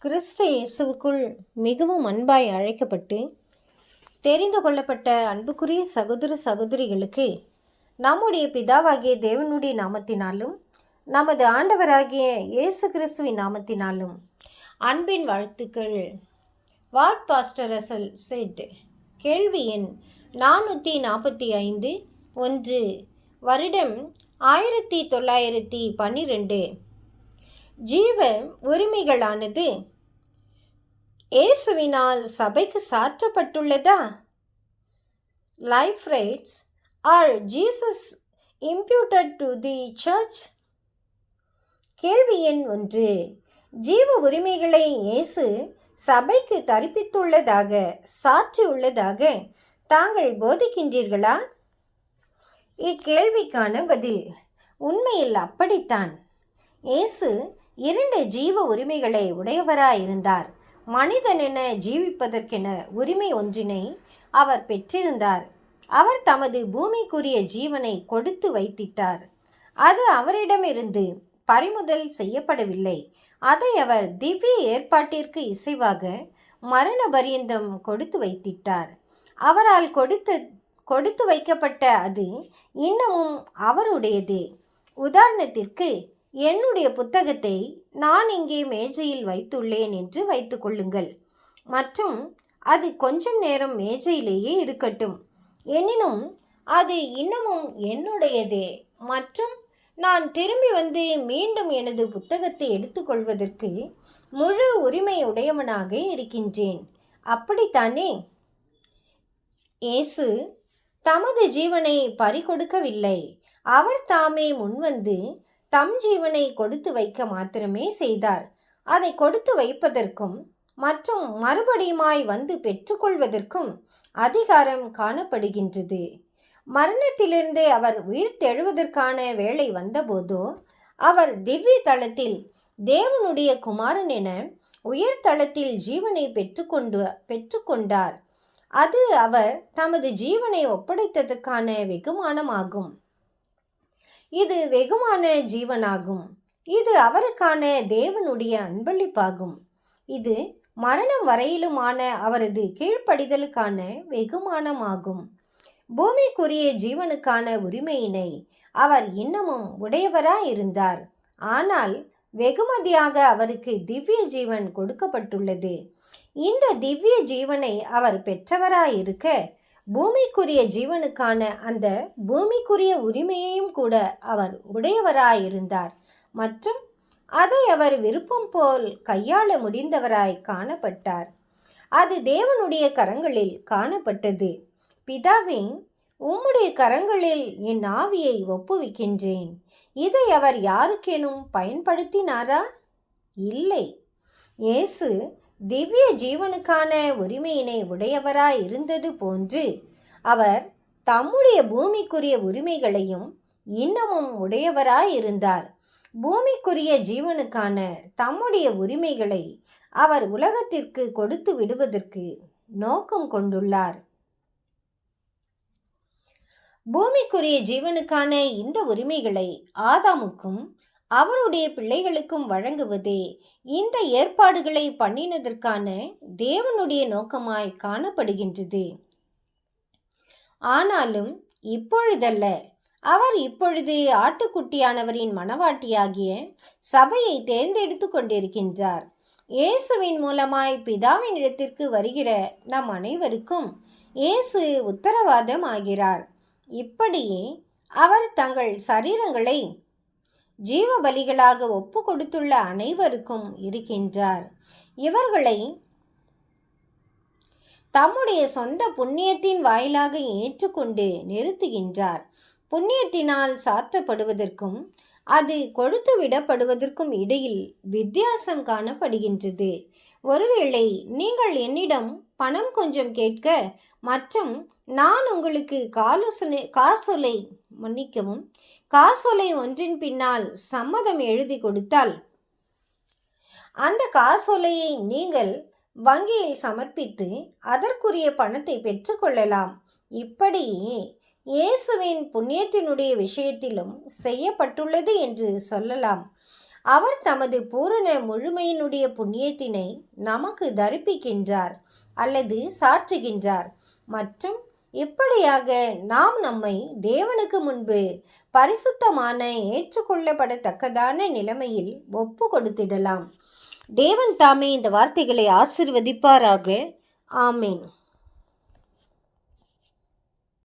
கிறிஸ்து இயேசுவுக்குள் மிகவும் அன்பாய் அழைக்கப்பட்டு தெரிந்து கொள்ளப்பட்ட அன்புக்குரிய சகோதர சகோதரிகளுக்கு நம்முடைய பிதாவாகிய தேவனுடைய நாமத்தினாலும் நமது ஆண்டவராகிய இயேசு கிறிஸ்துவின் நாமத்தினாலும் அன்பின் வாழ்த்துக்கள். What pastor Russell set. கேள்வி எண் 445. 1. வருடம் 1912. ஜீவ உரிமைகளானது இயேசுவினால் சபைக்கு சாற்றப்பட்டுள்ளதா? Life rights are Jesus imputed to the church? கேள்வி எண் 1. ஜீவ உரிமைகளை இயேசு சபைக்கு தரிப்பித்துள்ளதாக சாற்றியுள்ளதாக தாங்கள் போதிக்கின்றீர்களா? இக்கேள்விக்கான பதில் உண்மையில் அப்படித்தான். இயேசு 2 ஜீவ உரிமைகளை உடையவராயிருந்தார். மனிதனென ஜீவிப்பதற்கென உரிமை ஒன்றினை அவர் பெற்றிருந்தார். அவர் தமது பூமிக்குரிய ஜீவனை கொடுத்து வைத்திட்டார். அது அவரிடமிருந்து பறிமுதல் செய்யப்படவில்லை. அதை அவர் திவ்ய ஏற்பாட்டிற்கு இசைவாக மரண பரியந்தம் கொடுத்து வைத்திட்டார். அவரால் கொடுத்து வைக்கப்பட்ட அது இன்னமும் அவருடையதே. உதாரணத்திற்கு, என்னுடைய புத்தகத்தை நான் இங்கே மேஜையில் வைத்துள்ளேன் என்று வைத்துக்கொள்ளுங்கள். மற்றும் அது கொஞ்சம் நேரம் மேஜையிலேயே இருக்கட்டும். எனினும் அது இன்னமும் என்னுடையதே. மற்றும் நான் திரும்பி வந்து மீண்டும் எனது புத்தகத்தை எடுத்துக்கொள்வதற்கு முழு உரிமை உடையவனாக இருக்கின்றேன். அப்படித்தானே? இயேசு தமது ஜீவனை பறிகொடுக்கவில்லை. அவர் தாமே முன்வந்து தம் ஜீவனை கொடுத்து வைக்க மாத்திரமே செய்தார். அதை கொடுத்து வைப்பதற்கும் மற்றும் மறுபடியுமாய் வந்து பெற்றுக்கொள்வதற்கும் அதிகாரம் காணப்படுகின்றது. மரணத்திலிருந்து அவர் உயிர்த்தெழுவதற்கான வேளை வந்தபோதோ அவர் திவ்ய தளத்தில் தேவனுடைய குமாரன் என உயர்தளத்தில் ஜீவனை பெற்றுக்கொண்டார். அது அவர் தமது ஜீவனை ஒப்படைத்ததற்கான வெகுமானமாகும். இது வெகுமான ஜீவனாகும். இது அவருக்கான தேவனுடைய அன்பளிப்பாகும். இது மரணம் வரையிலுமான அவரது கீழ்ப்படிதலுக்கான வெகுமானமாகும். பூமிக்குரிய ஜீவனுக்கான உரிமையினை அவர் இன்னமும் உடையவராயிருந்தார். ஆனால் வெகுமதியாக அவருக்கு திவ்ய ஜீவன் கொடுக்கப்பட்டுள்ளது. இந்த திவ்ய ஜீவனை அவர் பெற்றவராயிருக்க பூமிக்குரிய ஜீவனுக்கான அந்த பூமிக்குரிய உரிமையையும் கூட அவர் உடையவராயிருந்தார். மற்றும் அதை அவர் விருப்பம் போல் கையாள முடிந்தவராய் காணப்பட்டார். அது தேவனுடைய கரங்களில் காணப்பட்டது. பிதாவே, உம்முடைய கரங்களில் என் ஆவியை ஒப்புவிக்கின்றேன். இதை அவர் யாருக்கேனும் பயன்படுத்தினாரா? இல்லை. இயேசு திவ்ய ஜீவனுக்கான உரிமையினை உடையவராய் இருந்தது போன்று அவர் தம்முடைய பூமிக்குரிய உரிமைகளையும் இன்னமும் உடையவராய் இருந்தார். பூமிக்குரிய ஜீவனுக்கான தம்முடைய உரிமைகளை அவர் உலகத்திற்கு கொடுத்து விடுவதற்கு நோக்கம் கொண்டுள்ளார். பூமிக்குரிய ஜீவனுக்கான இந்த உரிமைகளை ஆதாமுக்கும் அவருடைய பிள்ளைகளுக்கும் வழங்குவதே இந்த ஏற்பாடுகளை பண்ணினதற்கான தேவனுடைய நோக்கமாய் காணப்படுகின்றது. ஆனாலும் இப்பொழுதல்ல. அவர் இப்பொழுது ஆட்டுக்குட்டியானவரின் மணவாட்டியாகிய சபையை தேர்ந்தெடுத்து கொண்டிருக்கின்றார். இயேசுவின் மூலமாய் பிதாவின் இடத்திற்கு வருகிற நம் அனைவருக்கும் இயேசு உத்தரவாதம் ஆகிறார். இப்படியே அவர் தங்கள் சரீரங்களை ஜீவ பலிகளாக ஒப்பு கொடுத்துள்ள அனைவருக்கும் இருக்கின்றார். இவர்களை தம்முடைய சொந்த புண்ணியத்தின் வாயிலாக ஏற்றுக்கொண்டு நிறுத்துகின்றார். புண்ணியத்தினால் சாற்றப்படுவதற்கும் அது கொடுத்து விடப்படுவதற்கும் இடையில் வித்தியாசம் காணப்படுகின்றது. ஒருவேளை நீங்கள் என்னிடம் பணம் கொஞ்சம் கேட்க மற்றும் நான் உங்களுக்கு காசோலை ஒன்றின் பின்னால் சம்மதம் எழுதி கொடுத்தால் அந்த காசோலையை நீங்கள் வங்கியில் சமர்ப்பித்து அதற்குரிய பணத்தை பெற்றுக்கொள்ளலாம். இப்படியே இயேசுவின் புண்ணியத்தினுடைய விஷயத்திலும் செய்யப்பட்டுள்ளது என்று சொல்லலாம். அவர் தமது பூரண முழுமையினுடைய புண்ணியத்தினை நமக்கு தரிப்பிக்கின்றார் அல்லது சாற்றுகின்றார். மற்றும் இப்படியாக நாம் நம்மை தேவனுக்கு முன்பு பரிசுத்தமான ஏற்றுக்கொள்ளப்படத்தக்கதான நிலைமையில் ஒப்பு கொடுத்திடலாம். தேவன் தாமே இந்த வார்த்தைகளை ஆசீர்வதிப்பாராக. ஆமேன்.